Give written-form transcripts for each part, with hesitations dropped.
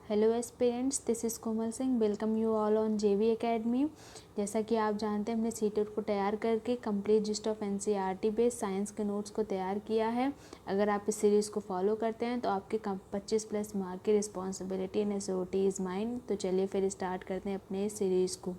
Hello aspirants, this is Komal Singh. Welcome you all on जेवी academy. जैसा कि आप जानते हैं, हमने सीटेट को तैयार करके complete gist of NCERT based science के नोट्स को तैयार किया है। अगर आप इस सीरीज़ को फॉलो करते हैं तो आपके 25+ मार्क की responsibility and SOT is mine. तो चलिए फिर स्टार्ट करते हैं अपने इस सीरीज़ को।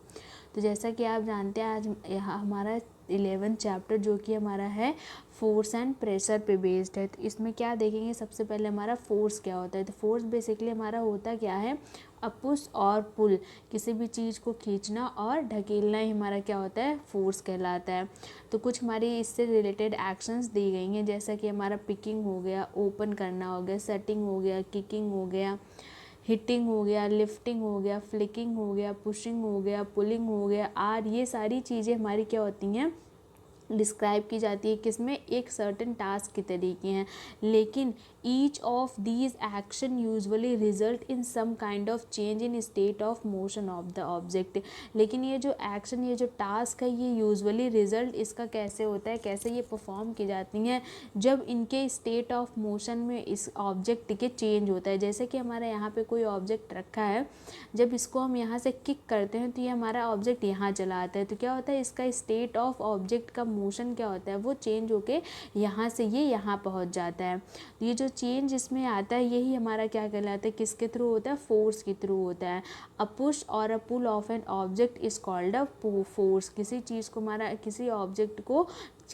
तो जैसा कि आप जानते हैं, आज यहाँ हमारा 11th चैप्टर जो कि हमारा है फोर्स एंड प्रेशर पे बेस्ड है। तो इसमें क्या देखेंगे, सबसे पहले हमारा फोर्स क्या होता है। तो फोर्स बेसिकली हमारा होता क्या है, पुश और पुल, किसी भी चीज़ को खींचना और ढकेलना ही हमारा क्या होता है, फोर्स कहलाता है। तो कुछ हमारी इससे रिलेटेड एक्शंस दी गई हैं, जैसा कि हमारा पिकिंग हो गया, ओपन करना हो गया, सेटिंग हो गया, किकिंग हो गया, हिटिंग हो गया, लिफ्टिंग हो गया, फ्लिकिंग हो गया, पुशिंग हो गया, पुलिंग हो गया। आर ये सारी चीज़ें हमारी क्या होती हैं, डिस्क्राइब की जाती है किसमें, एक सर्टेन टास्क के तरीके हैं। लेकिन each of these action usually result in some kind of change in state of motion of the object. लेकिन ये जो एक्शन, ये जो टास्क है, ये यूजुअली रिजल्ट इसका कैसे होता है, कैसे ये परफॉर्म की जाती हैं, जब इनके स्टेट ऑफ मोशन में इस ऑब्जेक्ट के चेंज होता है। जैसे कि हमारा यहाँ पे कोई ऑब्जेक्ट रखा है, जब इसको हम यहाँ से किक करते हैं तो ये हमारा ऑब्जेक्ट यहाँ चला आता है। तो क्या होता है, इसका स्टेट ऑफ ऑब्जेक्ट का मोशन क्या होता है, वो चेंज होके यहाँ से ये यहाँ पहुँच जाता है। तो ये जो चेंज इसमें आता है, यही हमारा क्या कहलाता है, किसके थ्रू होता है, फोर्स के थ्रू होता है। अ पुश और a pull of an object is called a force. किसी चीज़ को हमारा, किसी ऑब्जेक्ट को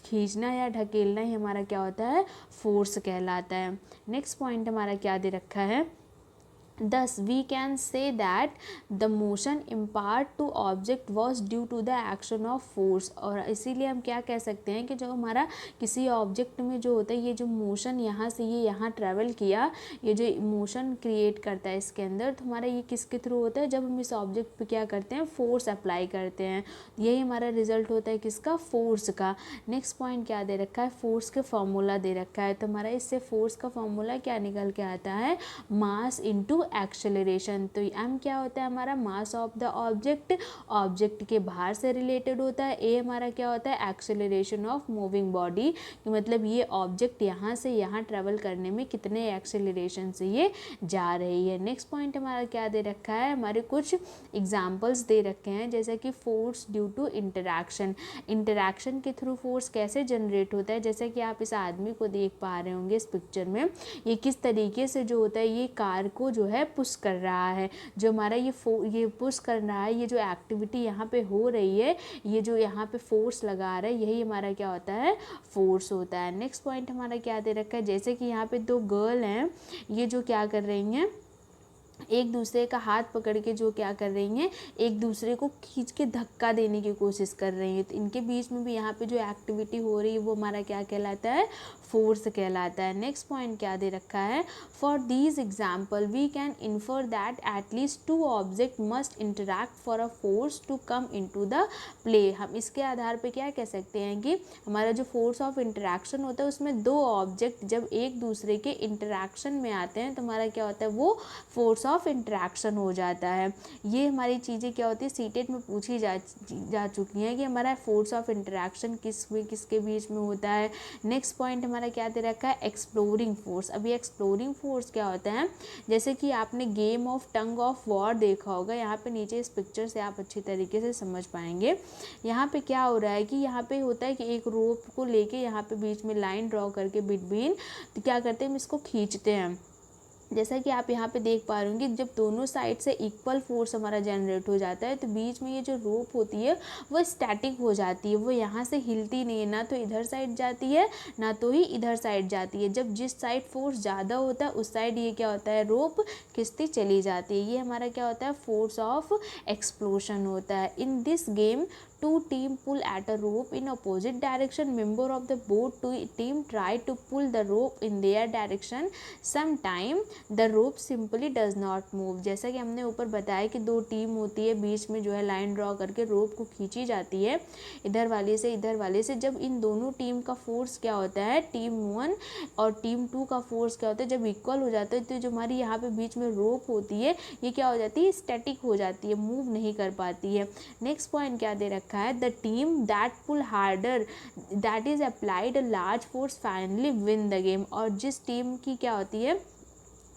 खींचना या ढकेलना ही हमारा क्या होता है, फोर्स कहलाता है। नेक्स्ट पॉइंट हमारा क्या दे रखा है, Thus, we can say that the motion impart to object was due to the action of force। और इसीलिए हम क्या कह सकते हैं कि जो हमारा किसी ऑब्जेक्ट में जो होता है, ये जो मोशन यहाँ से ये यहाँ ट्रैवल किया, ये जो मोशन क्रिएट करता है इसके अंदर, तो हमारा ये किसके थ्रू होता है, जब हम इस ऑब्जेक्ट पे क्या करते हैं, फोर्स अप्लाई करते हैं। यही हमारा रिजल्ट होता है किसका, फोर्स का। नेक्स्ट पॉइंट क्या दे रखा है, फोर्स के फॉर्मूला दे रखा है। तो हमारा इससे फोर्स का फॉर्मूला क्या निकल के आता है, मास इनटू एक्सेलरेशन। तो m क्या होता है हमारा, mass of the object, object के बाहर से रिलेटेड होता है। a हमारा क्या होता है, एक्सेलरेशन ऑफ मूविंग बॉडी, मतलब ये ऑब्जेक्ट यहाँ से यहाँ ट्रेवल करने में कितने एक्सेलरेशन से ये जा रही है। नेक्स्ट पॉइंट हमारा क्या दे रखा है, हमारे कुछ एग्जाम्पल्स दे रखे हैं, जैसे कि force due to interaction. Interaction के थ्रू फोर्स कैसे जनरेट होता है, जैसे कि आप इस आदमी को देख पा रहे होंगे इस पिक्चर में, ये किस तरीके से जो होता है, ये कार को जो है पुश कर रहा है। जो हमारा ये पुश कर रहा है, ये जो एक्टिविटी यहाँ पे हो रही है, ये जो यहाँ पे फोर्स लगा रहा है, यही हमारा क्या होता है, फोर्स होता है। नेक्स्ट पॉइंट हमारा क्या दे रखा है, जैसे कि यहाँ पे दो गर्ल हैं, ये जो क्या कर रही हैं, एक दूसरे का हाथ पकड़ के जो क्या कर रही हैं, एक दूसरे को खींच के धक्का देने की कोशिश कर रही हैं। तो इनके बीच में भी यहाँ पे जो एक्टिविटी हो रही है, वो हमारा क्या कहलाता है, फोर्स कहलाता है। नेक्स्ट पॉइंट क्या दे रखा है, for these example we can infer that at least two object must interact for a force to come into the play. हम इसके आधार पे क्या कह सकते हैं कि हमारा जो फोर्स ऑफ इंटरैक्शन होता है, उसमें दो ऑब्जेक्ट जब एक दूसरे के इंटरैक्शन में आते हैं, तो हमारा क्या होता है, वो फोर्स ऑफ इंटरैक्शन हो जाता है। ये हमारी चीज़ें क्या होती है, सीटेट में पूछी जा चुकी हैं कि हमारा फोर्स ऑफ इंटरैक्शन किसके बीच में होता है। नेक्स्ट पॉइंट हमारा क्या दे रखा है, एक्सप्लोरिंग फोर्स। अभी एक्सप्लोरिंग फोर्स क्या होता है, जैसे कि आपने game of tongue of war देखा होगा, यहाँ पे नीचे इस पिक्चर से आप अच्छी तरीके से समझ पाएंगे। यहाँ पे क्या हो रहा है कि यहाँ पे होता है कि एक रोप को लेके यहाँ पे बीच में लाइन ड्रॉ करके बिटवीन, तो क्या करते हैं, हम इसको खींचते हैं। जैसा कि आप यहाँ पे देख पा रहे होंगे, जब दोनों साइड से इक्वल फोर्स हमारा जनरेट हो जाता है, तो बीच में ये जो रोप होती है वो स्टैटिक हो जाती है, वो यहाँ से हिलती नहीं है, ना तो इधर साइड जाती है ना तो ही इधर साइड जाती है। जब जिस साइड फोर्स ज़्यादा होता है उस साइड ये क्या होता है, रोप खिंचती चली जाती है। ये हमारा क्या होता है, फोर्स ऑफ एक्सप्लोशन होता है। In this game two team pull at a rope in opposite direction. Member of the both team try to pull the rope in their direction. Sometime the rope simply does not move। जैसा कि हमने ऊपर बताया कि दो team होती है, बीच में जो है लाइन ड्रॉ करके रोप को खींची जाती है इधर वाले से इधर वाले से। जब इन दोनों टीम का फोर्स क्या होता है, टीम 1 और टीम 2 का फोर्स क्या होता है, जब इक्वल हो जाता है, तो जो हमारी यहाँ पे बीच में रोप होती है, ये क्या हो जाती है, स्टैटिक हो जाती है, मूव नहीं कर पाती है। नेक्स्ट पॉइंट क्या दे रखा है, the team that pull harder that is applied a large force finally win the game. और जिस टीम की क्या होती है,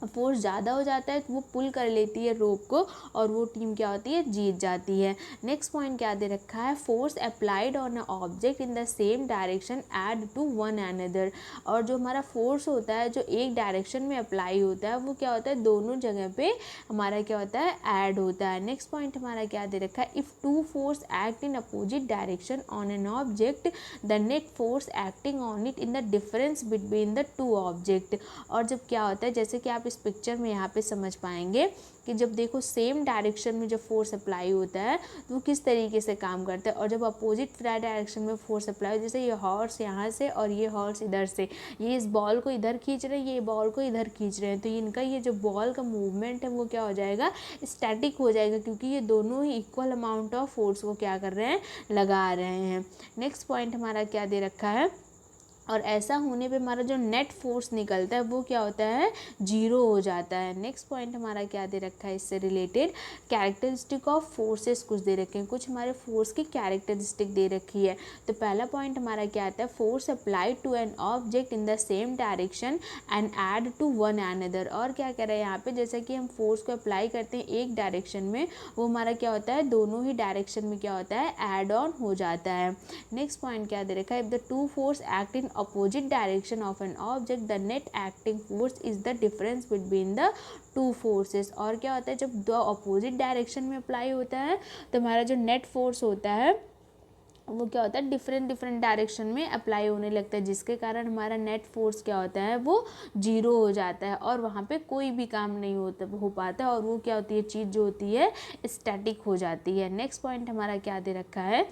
फोर्स ज़्यादा हो जाता है तो वो पुल कर लेती है रोप को और वो टीम क्या होती है, जीत जाती है। नेक्स्ट पॉइंट क्या दे रखा है, force applied on a object in the same direction add to one another. और जो हमारा फोर्स होता है जो एक डायरेक्शन में अप्लाई होता है वो क्या होता है, दोनों जगह पे हमारा क्या होता है, ऐड होता है। नेक्स्ट पॉइंट हमारा क्या दे रखा है, if two force act in opposite direction on an object the net force acting on it in the difference between the two object. और जब क्या होता है, जैसे कि आप इस पिक्चर में यहाँ पे समझ पाएंगे कि जब देखो सेम डायरेक्शन में जब फोर्स अप्लाई होता है तो वो किस तरीके से काम करता है, और जब अपोजिट डायरेक्शन में फोर्स अप्लाई हो, जैसे ये हॉर्स यहाँ से और ये हॉर्स इधर से, ये इस बॉल को इधर खींच रहे हैं, ये बॉल को इधर खींच रहे हैं, तो इनका ये जो बॉल का मूवमेंट है वो क्या हो जाएगा, स्टैटिक हो जाएगा, क्योंकि ये दोनों ही इक्वल अमाउंट ऑफ फोर्स को क्या कर रहे हैं, लगा रहे हैं। नेक्स्ट पॉइंट हमारा क्या दे रखा है, और ऐसा होने पे हमारा जो नेट फोर्स निकलता है वो क्या होता है, जीरो हो जाता है। नेक्स्ट पॉइंट हमारा क्या दे रखा है, इससे रिलेटेड कैरेक्टरिस्टिक ऑफ फोर्सेस कुछ दे रखे हैं, कुछ हमारे फोर्स की कैरेक्टरिस्टिक दे रखी है। तो पहला पॉइंट हमारा क्या आता है, force applied to an object in the same direction and add to one another. और क्या कह रहे हैं यहाँ पे, जैसे कि हम फोर्स को अप्लाई करते हैं एक डायरेक्शन में, वो हमारा क्या होता है, दोनों ही डायरेक्शन में क्या होता है, ऐड ऑन हो जाता है। नेक्स्ट पॉइंट क्या दे रखा है, if the two force act in opposite direction of an object the net acting force is the difference between the two forces। और क्या होता है, जब दो अपोजिट डायरेक्शन में अप्लाई होता है तो हमारा जो नेट फोर्स होता है वो क्या होता है, डिफरेंट डायरेक्शन में अप्लाई होने लगता है, जिसके कारण हमारा नेट फोर्स क्या होता है, वो जीरो हो जाता है और वहाँ पे कोई भी काम नहीं हो पाता, और वो क्या होती है, चीज़ जो होती है स्टैटिक हो जाती है। नेक्स्ट पॉइंट हमारा क्या दे रखा है,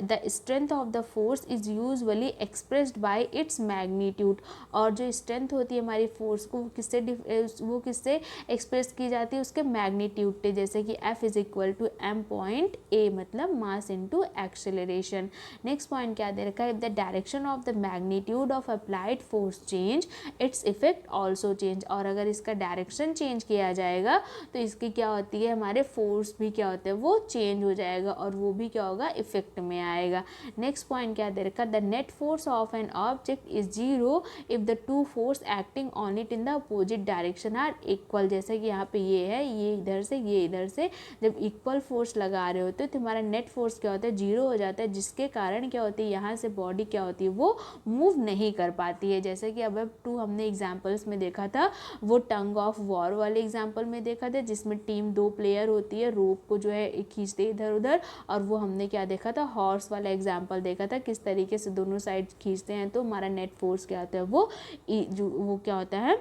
the strength of the force is usually expressed by its magnitude. और जो स्ट्रेंथ होती है हमारी फोर्स को वो किससे एक्सप्रेस की जाती है, उसके मैग्नीट्यूड से, जैसे कि F is equal to m.a, मतलब mass into acceleration. Next point क्या दे रखा है, the direction of the magnitude of applied force change its effect also change. और अगर इसका डायरेक्शन चेंज किया जाएगा तो इसकी क्या होती है, हमारे फोर्स भी क्या होते हैं, वो चेंज हो जाएगा और वो भी क्या होगा, इफेक्ट में आएगा। नेक्स्ट पॉइंट क्या दे रखा, the net force of an object is zero if the two force acting on it in the opposite direction are equal. जैसे कि यहाँ पे ये है, ये इधर से, ये इधर से, जब इक्वल फोर्स लगा रहे होते तो हमारा नेट फोर्स क्या होता है, जीरो हो जाता है, जिसके कारण क्या होती है, यहाँ से बॉडी क्या होती है, वो मूव नहीं कर पाती है। जैसे कि अब टू हमने एग्जाम्पल्स में देखा था, वो टंग ऑफ वॉर वाले एग्जाम्पल में देखा था, जिसमें टीम 2 प्लेयर होती है, रोप को जो है खींचते इधर उधर, और वो हमने क्या देखा था, हॉर्स वाला एग्जाम्पल देखा था, किस तरीके से दोनों साइड खींचते हैं तो हमारा नेट फोर्स क्या होता है, वो क्या होता है,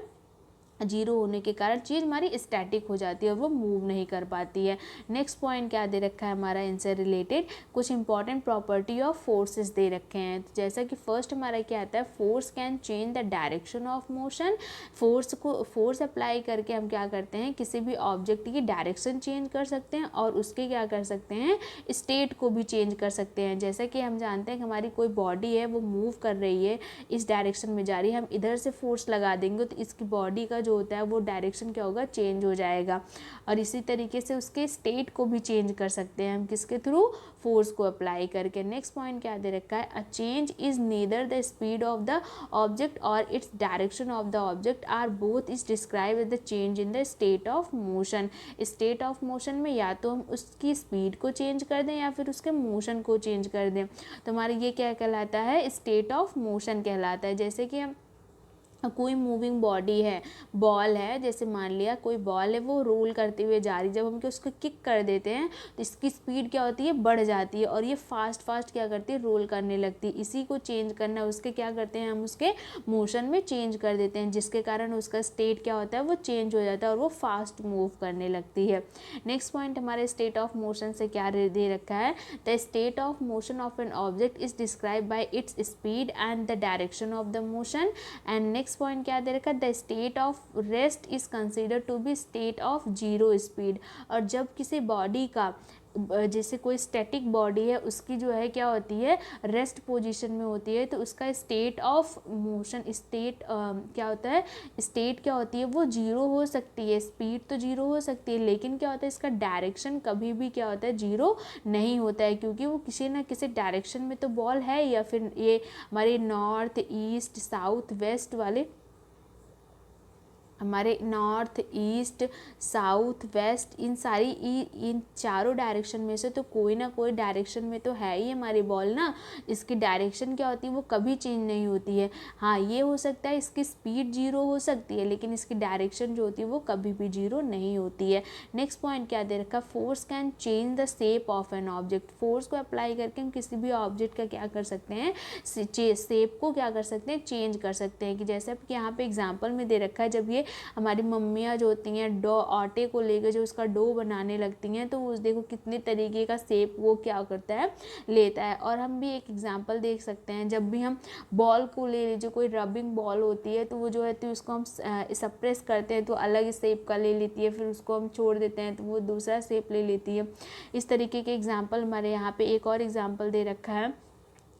जीरो होने के कारण चीज़ हमारी स्टैटिक हो जाती है और वो मूव नहीं कर पाती है। नेक्स्ट पॉइंट क्या दे रखा है हमारा, इनसे रिलेटेड कुछ इंपॉर्टेंट प्रॉपर्टी ऑफ फोर्सेस दे रखे हैं। तो जैसा कि फर्स्ट हमारा क्या आता है, force can change the direction of motion. Force apply करके हम क्या करते हैं, किसी भी ऑब्जेक्ट की डायरेक्शन चेंज कर सकते हैं और उसके क्या कर सकते हैं, स्टेट को भी चेंज कर सकते हैं। जैसे कि हम जानते हैं कि हमारी कोई बॉडी है, वो मूव कर रही है, इस डायरेक्शन में जा रही है, हम इधर से फोर्स लगा देंगे तो इसकी बॉडी का जो होता है वो डायरेक्शन क्या होगा, चेंज हो जाएगा। और इसी तरीके से उसके स्टेट को भी चेंज कर सकते हैं हम, किसके थ्रू, फोर्स को अप्लाई करके। नेक्स्ट पॉइंट क्या दे रखा है, a change is neither the speed of the object और its direction of the object are both is describe as the change in the state of motion. State of motion में या तो हम उसकी स्पीड को चेंज कर दें या फिर उसके मोशन को चेंज कर दें, तो हमारा ये क्या कहलाता है, स्टेट ऑफ मोशन कहलाता है। जैसे कि हम कोई मूविंग बॉडी है, बॉल है, जैसे मान लिया कोई बॉल है, वो रोल करते हुए जा रही, जब हम उसको किक कर देते हैं तो इसकी स्पीड क्या होती है, बढ़ जाती है और ये फास्ट क्या करती है, रोल करने लगती है। इसी को चेंज करना, उसके क्या करते हैं हम, उसके मोशन में चेंज कर देते हैं, जिसके कारण उसका स्टेट क्या होता है, वो चेंज हो जाता है और वो फास्ट मूव करने लगती है। नेक्स्ट पॉइंट हमारे स्टेट ऑफ मोशन से क्या दे रखा है, the state of motion of an object is describe by its speed and the direction of the motion. And next point क्या दे रखा है, the state of rest is consider to be state of zero speed. और जब किसी body का, जैसे कोई स्टैटिक बॉडी है, उसकी जो है क्या होती है, रेस्ट पोजीशन में होती है, तो उसका स्टेट ऑफ मोशन, स्टेट क्या होता है, स्टेट क्या होती है, वो जीरो हो सकती है, स्पीड तो जीरो हो सकती है, लेकिन क्या होता है, इसका डायरेक्शन कभी भी क्या होता है, जीरो नहीं होता है, क्योंकि वो किसी ना किसी डायरेक्शन में तो बॉल है, या फिर ये हमारे नॉर्थ ईस्ट साउथ वेस्ट वाले हमारे नॉर्थ, ईस्ट, साउथ, वेस्ट, इन चारों डायरेक्शन में से तो कोई ना कोई डायरेक्शन में तो है ही हमारी बॉल ना। इसकी डायरेक्शन क्या होती है, वो कभी चेंज नहीं होती है। हाँ, ये हो सकता है इसकी स्पीड 0 हो सकती है, लेकिन इसकी डायरेक्शन जो होती है वो कभी भी 0 नहीं होती है। नेक्स्ट पॉइंट क्या दे रखा, force can change the shape of an object. Force को अप्लाई करके हम किसी भी ऑब्जेक्ट का क्या कर सकते हैं, शेप को क्या कर सकते हैं, चेंज कर सकते हैं। कि जैसे कि यहाँ पे एग्जाम्पल में दे रखा है, जब ये हमारी मम्मियाँ जो होती हैं आटे को लेकर जो उसका डो बनाने लगती हैं, तो उस देखो कितने तरीके का शेप वो क्या करता है, लेता है। और हम भी एक एग्जांपल देख सकते हैं, जब भी हम बॉल को ले लीजिए, कोई रबिंग बॉल होती है तो वो जो है तो उसको हम सप्रेस करते हैं तो अलग शेप का ले लेती है, फिर उसको हम छोड़ देते हैं तो वो दूसरा शेप ले लेती है। इस तरीके के एग्जाम्पल हमारे यहाँ पे एक और एग्जाम्पल दे रखा है,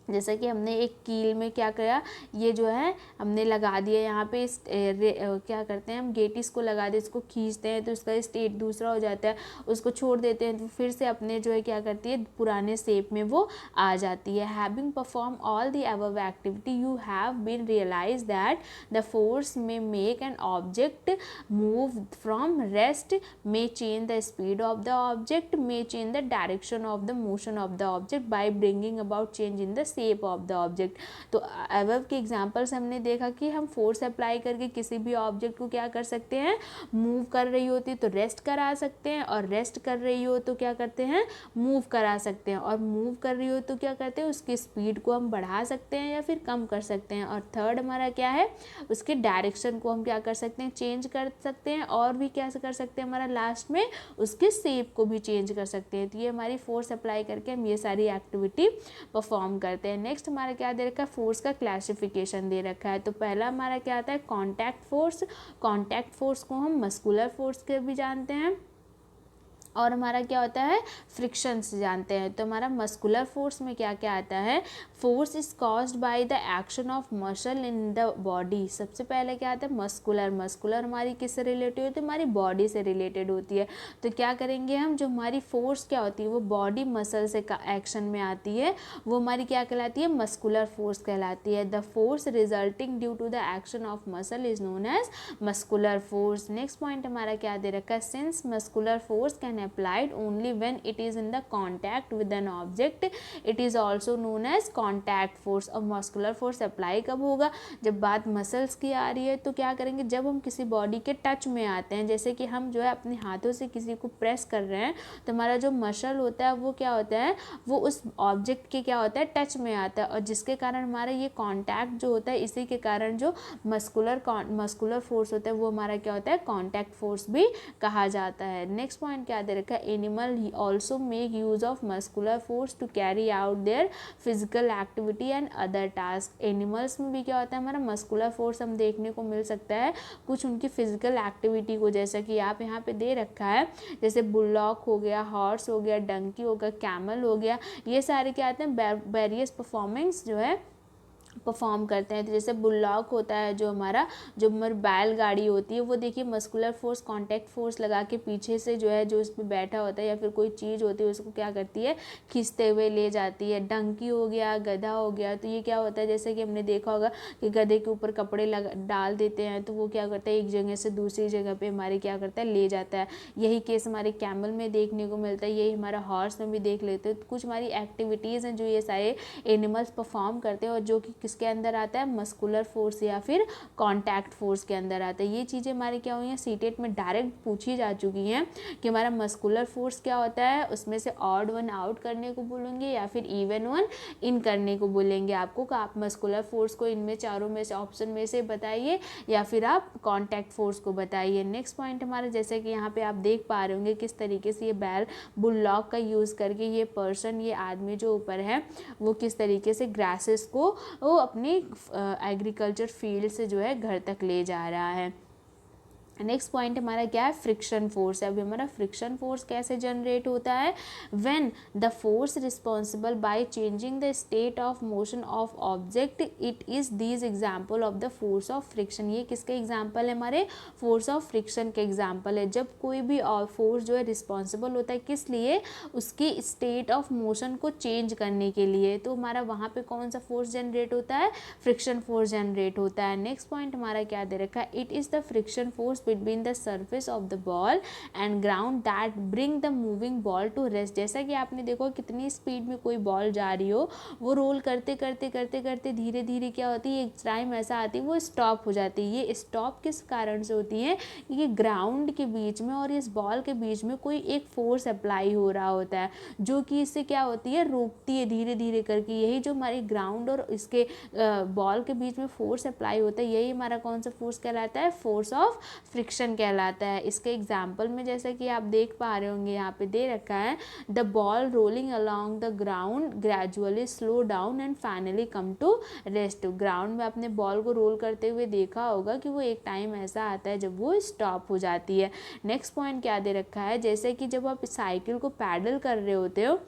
जैसा कि हमने एक कील में क्या किया, ये जो है हमने लगा दिया यहाँ पे क्या करते हैं हम, गेटिस को लगा दे, इसको खींचते हैं तो उसका स्टेट दूसरा हो जाता है, उसको छोड़ देते हैं तो फिर से अपने जो है क्या करती है, पुराने शेप में वो आ जाती है। Having perform all the above activity you have been realise that the force may make an object move from rest, may change the speed of the object, may change the direction of the motion of the object by bringing about change in the shape of the object। तो above के examples हमने देखा कि हम force apply करके किसी भी object को क्या कर सकते हैं, मूव कर रही होती तो रेस्ट करा सकते हैं, और रेस्ट कर रही हो तो क्या करते हैं, मूव करा सकते हैं, और मूव कर रही हो तो क्या करते हैं, उसकी स्पीड को हम बढ़ा सकते हैं या फिर कम कर सकते हैं। और थर्ड हमारा क्या है, उसके डायरेक्शन को हम क्या कर सकते हैं, चेंज कर सकते हैं, और भी क्या कर सकते हैं, हमारा लास्ट में उसके शेप को भी चेंज कर सकते हैं। तो ये हमारी फोर्स अप्लाई करके हम ये सारी एक्टिविटी परफॉर्म करते हैं। नेक्स्ट हमारा क्या दे रखा है, फोर्स का क्लासिफिकेशन दे रखा है। तो पहला हमारा क्या आता है, कॉन्टैक्ट फोर्स। कॉन्टैक्ट फोर्स को हम मस्कुलर फोर्स के भी जानते हैं, और हमारा क्या होता है, फ्रिक्शन से जानते हैं। तो हमारा मस्कुलर फोर्स में क्या क्या आता है, force is caused by the action of muscle in the body. सबसे पहले क्या आता है, मस्कुलर। मस्कुलर हमारी किससे रिलेटेड होती है, हमारी बॉडी से रिलेटेड होती है। तो क्या करेंगे हम, जो हमारी फोर्स क्या होती है वो बॉडी मसल से एक्शन में आती है, वो हमारी क्या कहलाती है, मस्कुलर फोर्स कहलाती है। The force resulting due to the action of muscle is known as muscular force. Next point हमारा क्या दे रखा है, since muscular force can applied only when it is in the contact with an object, it is also known as contact force। और muscular force apply कब होगा, जब बात मसल्स की आ रही है, तो क्या करेंगे, जब हम किसी बॉडी के टच में आते हैं, जैसे कि हम जो है अपने हाथों से किसी को प्रेस कर रहे हैं, तो हमारा जो मसल होता है वो क्या होता है, वो उस ऑब्जेक्ट के क्या होता है, टच में आता है, और जिसके कारण हमारा ये कॉन्टैक्ट जो होता है, इसी के कारण जो मस्कुलर फोर्स होता है वो हमारा क्या होता है, कॉन्टैक्ट फोर्स भी कहा जाता है। नेक्स्ट पॉइंट क्या दे रखा है, animal also make use of muscular force to carry out their physical activity and other task. Animals में भी क्या होता है, हमारा मस्कुलर फोर्स हम देखने को मिल सकता है कुछ उनकी फिजिकल एक्टिविटी को, जैसा कि आप यहाँ पे दे रखा है, जैसे बुलडॉग हो गया, हॉर्स हो गया, डंकी हो गया, कैमल हो गया, ये सारे क्या आते हैं, वेरियस परफॉर्मेंस जो है परफॉर्म करते हैं। तो जैसे बुलडॉग होता है, जो हमारी बैलगाड़ी होती है, वो देखिए मस्कुलर फोर्स, कॉन्टैक्ट फोर्स लगा के पीछे से जो है, जो उस पर बैठा होता है या फिर कोई चीज़ होती है उसको क्या करती है, खींचते हुए ले जाती है। डंकी हो गया, गधा हो गया, तो ये क्या होता है, जैसे कि हमने देखा होगा कि गधे के ऊपर कपड़े डाल देते हैं तो वो क्या करता है, एक जगह से दूसरी जगह पर हमारे क्या करता है, ले जाता है। यही केस हमारे कैमल में देखने को मिलता है, यही हमारा हॉर्स में भी देख लेते हैं। कुछ हमारी एक्टिविटीज़ हैं जो ये सारे एनिमल्स परफॉर्म करते हैं, और जो कि किसके अंदर आता है, मस्कुलर फोर्स या फिर कॉन्टैक्ट फोर्स के अंदर आता है। ये चीज़ें हमारी क्या हुई हैं, सीटेट में डायरेक्ट पूछी जा चुकी हैं कि हमारा मस्कुलर फोर्स क्या होता है, उसमें से ऑड वन आउट करने को बोलेंगे या फिर इवन वन इन करने को बोलेंगे आपको, कि आप मस्कुलर फोर्स को इनमें चारों में से ऑप्शन में से बताइए या फिर आप कॉन्टैक्ट फोर्स को बताइए। नेक्स्ट पॉइंट हमारा, जैसे कि यहाँ पे आप देख पा रहे होंगे किस तरीके से ये बुलडॉग का यूज़ करके ये पर्सन, ये आदमी जो ऊपर है, वो किस तरीके से ग्रासेस को वो अपनी एग्रीकल्चर फील्ड से जो है घर तक ले जा रहा है। नेक्स्ट पॉइंट हमारा क्या है, फ्रिक्शन फोर्स है। अभी हमारा फ्रिक्शन फोर्स कैसे जनरेट होता है, when the force responsible by changing the state of motion of object, it is these example of the force of friction. ये किसके एग्जाम्पल है, हमारे फोर्स ऑफ फ्रिक्शन के एग्जाम्पल है। जब कोई भी फोर्स जो है रिस्पॉन्सिबल होता है किस लिए, उसकी स्टेट ऑफ मोशन को चेंज करने के लिए, तो हमारा वहाँ पे कौन सा फोर्स जनरेट होता है, फ्रिक्शन फोर्स जनरेट होता है। नेक्स्ट पॉइंट हमारा क्या दे रखा है, it is the friction force between the surface of the ball and ground that bring the moving ball to rest। जैसा कि आपने देखो कितनी स्पीड में कोई बॉल जा रही हो, वो रोल करते करते करते करते धीरे धीरे क्या होती है, एक टाइम ऐसा आती है वो स्टॉप हो जाती है। ये स्टॉप किस कारण से होती है, ये ग्राउंड के बीच में और इस बॉल के बीच में कोई एक फोर्स अप्लाई हो रहा होता है, जो कि इससे क्या होती है, रोकती है धीरे धीरे करके। यही जो हमारी ग्राउंड और इसके बॉल के बीच में फोर्स अप्लाई होता है, यही हमारा कौन सा फोर्स कहलाता है, फोर्स ऑफ फ्रिक्शन कहलाता है। इसके एग्जाम्पल में जैसा कि आप देख पा रहे होंगे यहाँ पे दे रखा है, the ball rolling along the ground gradually slow down and finally come to rest. Ground में अपने बॉल को रोल करते हुए देखा होगा कि वो एक टाइम ऐसा आता है जब वो स्टॉप हो जाती है। नेक्स्ट पॉइंट क्या दे रखा है, जैसे कि जब आप साइकिल को पैडल कर रहे होते हो,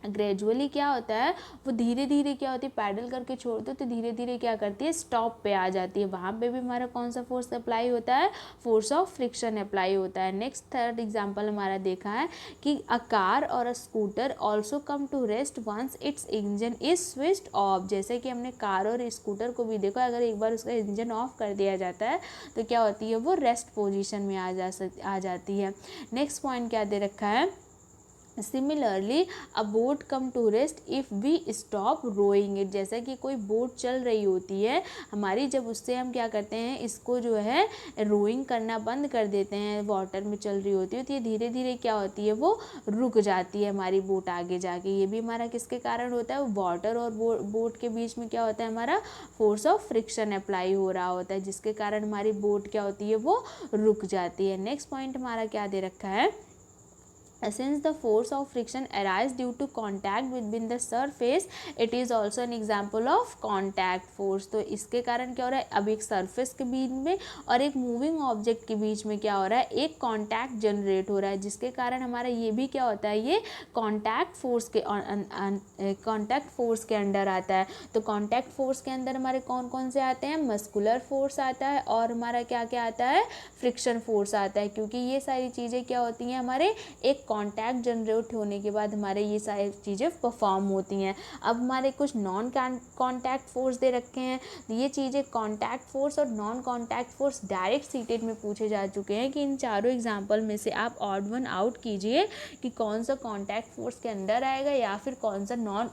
ग्रेजुअली क्या होता है, वो धीरे धीरे क्या होती है, पैडल करके छोड़ दो तो धीरे धीरे क्या करती है, स्टॉप पे आ जाती है। वहाँ पे भी हमारा कौन सा फोर्स अप्लाई होता है, फोर्स ऑफ फ्रिक्शन अप्लाई होता है। नेक्स्ट थर्ड एग्जांपल हमारा देखा है कि अ कार और a scooter also come to rest once its engine is switched off. जैसे कि हमने कार और स्कूटर को भी देखो, अगर एक बार उसका इंजन ऑफ कर दिया जाता है तो क्या होती है, वो रेस्ट पोजिशन में आ जाती है। नेक्स्ट पॉइंट क्या दे रखा है, similarly a boat come to rest if we stop rowing it. जैसा कि कोई बोट चल रही होती है हमारी, जब उससे हम क्या करते हैं, इसको जो है रोइंग करना बंद कर देते हैं, वाटर में चल रही होती है तो ये धीरे धीरे क्या होती है, वो रुक जाती है हमारी बोट आगे जाके। ये भी हमारा किसके कारण होता है, वाटर और बोट के बीच में क्या होता है, हमारा फोर्स ऑफ फ्रिक्शन अप्लाई हो रहा होता है, जिसके कारण हमारी बोट क्या होती है, वो रुक जाती है। नेक्स्ट पॉइंट हमारा क्या दे रखा है, since the force of friction arises due to contact between the surface, it is also an example of contact force। तो इसके कारण क्या हो रहा है, अब एक सरफेस के बीच में और एक मूविंग ऑब्जेक्ट के बीच में क्या हो रहा है, एक कॉन्टैक्ट जनरेट हो रहा है, जिसके कारण हमारा ये भी क्या होता है, ये कॉन्टैक्ट फोर्स के अंडर आता है। तो कॉन्टैक्ट फोर्स के अंदर हमारे कौन कौन से आते हैं, मस्कुलर फोर्स आता है और हमारा क्या क्या आता है, फ्रिक्शन फोर्स आता है, क्योंकि ये सारी चीज़ें क्या होती हैं, हमारे एक कॉन्टैक्ट जनरेट होने के बाद हमारे ये सारी चीज़ें परफॉर्म होती हैं। अब हमारे कुछ नॉन कॉन्टैक्ट फोर्स दे रखे हैं, ये चीज़ें कॉन्टैक्ट फोर्स और non contact force direct seated में पूछे जा चुके हैं कि इन चारों एग्जाम्पल में से आप ऑड वन आउट कीजिए कि कौन सा कॉन्टैक्ट फोर्स के अंडर आएगा या फिर कौन सा नॉन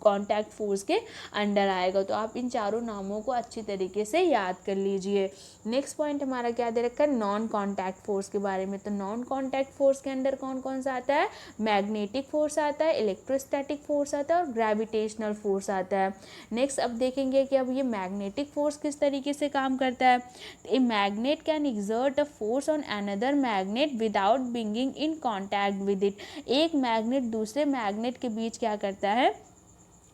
कॉन्टैक्ट फोर्स के अंडर आएगा। तो आप इन चारों नामों को अच्छी तरीके से याद कर लीजिए। नेक्स्ट पॉइंट हमारा क्या दे रखा है, नॉन कॉन्टैक्ट फोर्स के बारे में। तो नॉन कॉन्टैक्ट फोर्स के अंदर कौन कौन सा आता है, मैग्नेटिक फोर्स आता है, इलेक्ट्रोस्टैटिक फोर्स आता है और ग्रेविटेशनल फोर्स आता है। नेक्स्ट अब देखेंगे कि अब ये मैग्नेटिक फोर्स किस तरीके से काम करता है। A magnet can exert a force on another magnet without being in contact with it. एक मैग्नेट दूसरे मैग्नेट के बीच क्या करता है,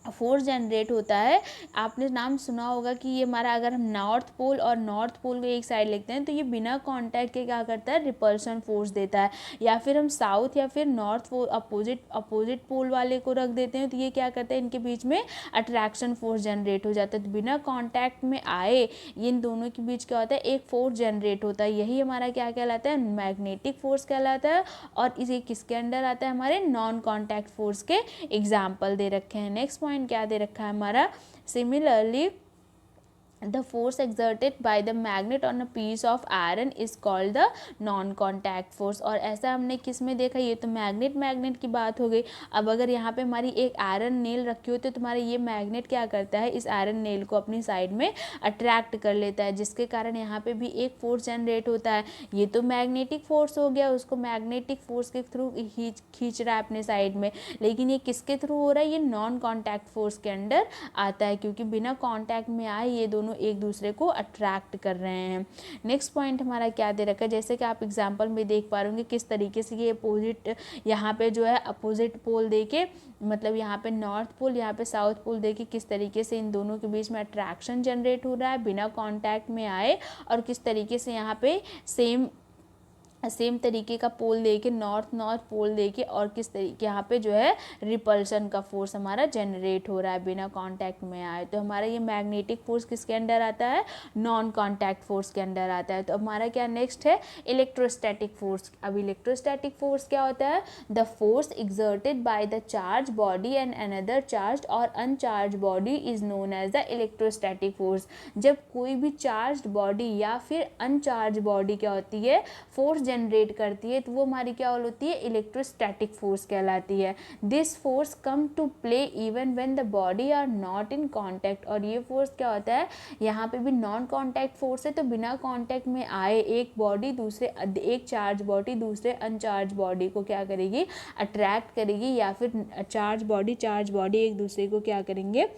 फोर्स जनरेट होता है। आपने नाम सुना होगा कि ये हमारा, अगर हम नॉर्थ पोल और नॉर्थ पोल को एक साइड लिखते हैं तो ये बिना कांटेक्ट के क्या करता है, रिपल्शन फोर्स देता है। या फिर हम साउथ या फिर नॉर्थ पोल अपोजिट पोल वाले को रख देते हैं तो ये क्या करता है, इनके बीच में अट्रैक्शन फोर्स जनरेट हो जाता है। तो बिना कांटेक्ट में आए इन दोनों के बीच क्या होता है, एक फोर्स जनरेट होता है, यही हमारा क्या कहलाता है, मैग्नेटिक फोर्स कहलाता है। और इसे किसके अंडर आता है, हमारे नॉन कॉन्टैक्ट फोर्स के एग्जाम्पल दे रखे हैं। नेक्स्ट पॉइंट क्या दे रखा है हमारा, similarly the force exerted by the magnet on a piece of iron is called the non contact force। और ऐसा हमने किस में देखा, ये तो मैग्नेट की बात हो गई। अब अगर यहाँ पे हमारी एक आयरन नेल रखी होती है तो हमारा ये मैग्नेट क्या करता है, इस आयरन नेल को अपनी साइड में अट्रैक्ट कर लेता है, जिसके कारण यहाँ पे भी एक फोर्स जनरेट होता है। ये तो मैग्नेटिक फोर्स हो गया, उसको मैग्नेटिक फोर्स के थ्रू खींच रहा है अपने साइड में, लेकिन ये किसके थ्रू हो रहा है, ये नॉन कॉन्टैक्ट फोर्स के अंडर आता है, क्योंकि बिना कॉन्टैक्ट में आए ये दोनों दोनों एक दूसरे को अट्रैक्ट कर रहे हैं। नेक्स्ट पॉइंट हमारा क्या दे रखा है, जैसे कि आप एग्जांपल में देख पा रहे होंगे किस तरीके से ये अपोजिट यहाँ पे जो है अपोजिट पोल देके, मतलब यहाँ पे नॉर्थ पोल, यहाँ पे साउथ पोल देके किस तरीके से इन दोनों के बीच में अट्रैक्शन जनरेट हो रहा है बिना कांटेक्ट में आए, और किस तरीके से यहाँ पे सेम तरीके का पोल देके नॉर्थ पोल देके और किस तरीके यहाँ पे जो है रिपल्शन का फोर्स हमारा जनरेट हो रहा है बिना कांटेक्ट में आए। तो हमारा ये मैग्नेटिक फोर्स किसके अंडर आता है, नॉन कांटेक्ट फोर्स के अंडर आता है। तो हमारा क्या नेक्स्ट है, इलेक्ट्रोस्टैटिक फोर्स। अब इलेक्ट्रोस्टैटिक फोर्स क्या होता है, the force exerted by the charge body and another charge और uncharge body is known as the electrostatic force. जब कोई भी चार्ज बॉडी या फिर अनचार्ज बॉडी क्या होती है, फोर्स जनरेट करती है, तो वो हमारी क्या होती है, इलेक्ट्रोस्टैटिक फोर्स कहलाती है। This force come to play even when the body are not in contact. और ये फोर्स क्या होता है, यहाँ पे भी नॉन कांटेक्ट फोर्स है, तो बिना कांटेक्ट में आए एक चार्ज बॉडी दूसरे अनचार्ज बॉडी को क्या करेगी, अट्रैक्ट करेगी, या फिर चार्ज बॉडी एक दूसरे को क्या करेंगे,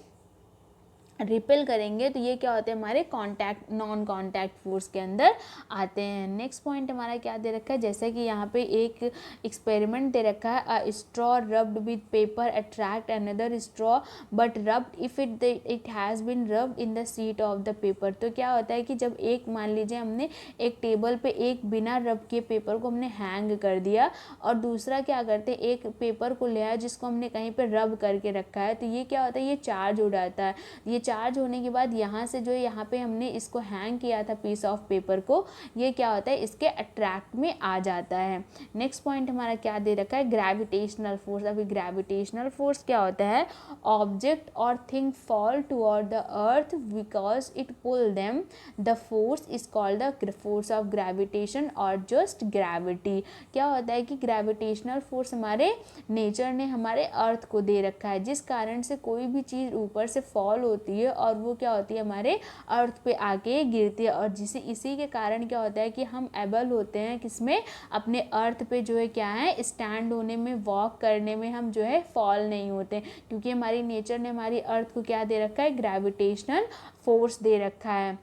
रिपेल करेंगे। तो ये क्या होते हैं, हमारे कांटेक्ट नॉन कांटेक्ट फोर्स के अंदर आते हैं। नेक्स्ट पॉइंट हमारा क्या दे रखा है, जैसे कि यहाँ पे एक एक्सपेरिमेंट दे रखा है, a straw rubbed with paper attract another straw but rubbed if it has been rubbed in the sheet of the paper. तो क्या होता है कि जब एक, मान लीजिए हमने एक टेबल पे एक बिना रब किए पेपर को हमने हैंग कर दिया, और दूसरा क्या करते हैं, एक पेपर को ले आया जिसको हमने कहीं पे रब करके रखा है, तो ये क्या होता है, ये चार्ज हो जाता है। ये चार्ज होने के बाद यहाँ से जो यहाँ पे हमने इसको हैंग किया था पीस ऑफ पेपर को, ये क्या होता है, इसके अट्रैक्ट में आ जाता है। नेक्स्ट पॉइंट हमारा क्या दे रखा है, ग्रेविटेशनल फोर्स। अभी ग्रेविटेशनल फोर्स क्या होता है, ऑब्जेक्ट और thing fall toward the earth because it pull them, the force is called the force of gravitation और जस्ट ग्रेविटी। क्या होता है कि ग्रेविटेशनल फोर्स हमारे नेचर ने हमारे अर्थ को दे रखा है, जिस कारण से कोई भी चीज़ ऊपर से फॉल होती है और वो क्या होती है, हमारे अर्थ पे आके गिरती है, और इसी के कारण क्या होता है कि हम एबल होते हैं किसमें, अपने अर्थ पे जो है क्या है, स्टैंड होने में, वॉक करने में हम जो है फॉल नहीं होते, क्योंकि हमारी नेचर ने हमारी अर्थ को क्या दे रखा है, ग्रेविटेशनल फोर्स दे रखा है।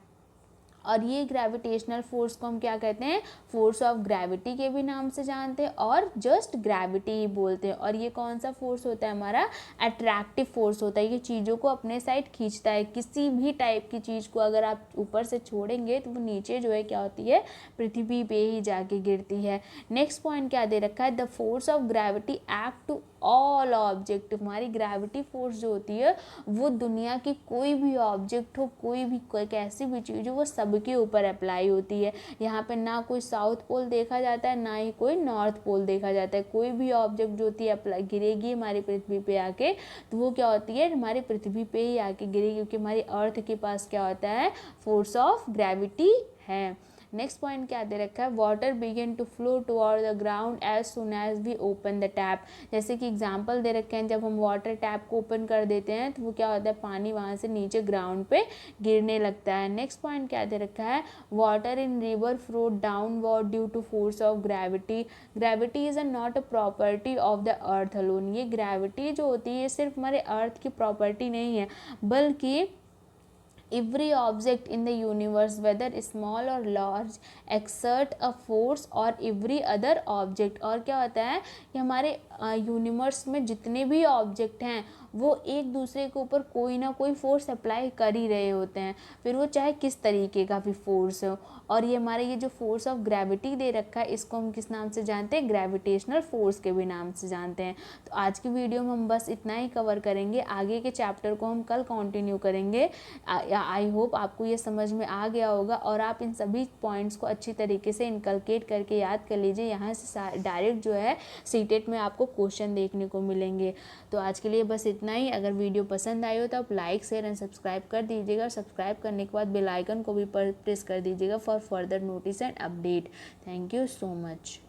और ये ग्रेविटेशनल फोर्स को हम क्या कहते हैं, फोर्स ऑफ ग्रेविटी के भी नाम से जानते हैं और जस्ट ग्रेविटी ही बोलते हैं। और ये कौन सा फोर्स होता है, हमारा अट्रैक्टिव फोर्स होता है। ये चीज़ों को अपने साइड खींचता है, किसी भी टाइप की चीज़ को अगर आप ऊपर से छोड़ेंगे तो वो नीचे जो है क्या होती है, पृथ्वी पे ही जाके गिरती है। नेक्स्ट पॉइंट क्या दे रखा है, the force of gravity act to all object. हमारी ग्रेविटी फोर्स जो होती है वो दुनिया की कोई भी ऑब्जेक्ट हो, कोई कैसी भी चीज़ हो, वो सबके ऊपर अप्लाई होती है। यहाँ पे ना कोई साउथ पोल देखा जाता है, ना ही कोई नॉर्थ पोल देखा जाता है। कोई भी ऑब्जेक्ट जो होती है अप्लाई गिरेगी हमारी पृथ्वी पे आके, तो वो क्या होती है, हमारी पृथ्वी पे ही आके गिरेगी, क्योंकि हमारी अर्थ के पास क्या होता है, फोर्स ऑफ ग्रेविटी है। नेक्स्ट पॉइंट क्या दे रखा है, water begin to flow toward the ground as soon as we open the tap. जैसे कि एग्जांपल दे रखे हैं, जब हम वाटर टैप को ओपन कर देते हैं तो वो क्या होता है, पानी वहाँ से नीचे ग्राउंड पे गिरने लगता है। नेक्स्ट पॉइंट क्या दे रखा है, water in river flow downward due to force of gravity. Gravity is not a property of the earth alone. ये ग्रेविटी जो होती है सिर्फ हमारे अर्थ की प्रॉपर्टी नहीं है, बल्कि every object in the universe whether small or large exert a force or every other object। और क्या होता है कि हमारे यूनिवर्स में जितने भी ऑब्जेक्ट हैं वो एक दूसरे के ऊपर कोई ना कोई फोर्स अप्लाई कर ही रहे होते हैं, फिर वो चाहे किस तरीके का भी फोर्स हो। और ये हमारे ये जो फोर्स ऑफ ग्रेविटी दे रखा है इसको हम किस नाम से जानते हैं, ग्रेविटेशनल फोर्स के भी नाम से जानते हैं। तो आज की वीडियो में हम बस इतना ही कवर करेंगे, आगे के चैप्टर को हम कल कंटिन्यू करेंगे। आई होप आपको ये समझ में आ गया होगा और आप इन सभी पॉइंट्स को अच्छी तरीके से इनकलकेट करके याद कर लीजिए। यहाँ से डायरेक्ट जो है सीटेट में आपको क्वेश्चन देखने को मिलेंगे। तो आज के लिए बस इतना ही। अगर वीडियो पसंद आई हो तो आप लाइक शेयर एंड सब्सक्राइब कर दीजिएगा। सब्सक्राइब करने के बाद बेल आइकन को भी प्रेस कर दीजिएगा for further notice and update. Thank you so much.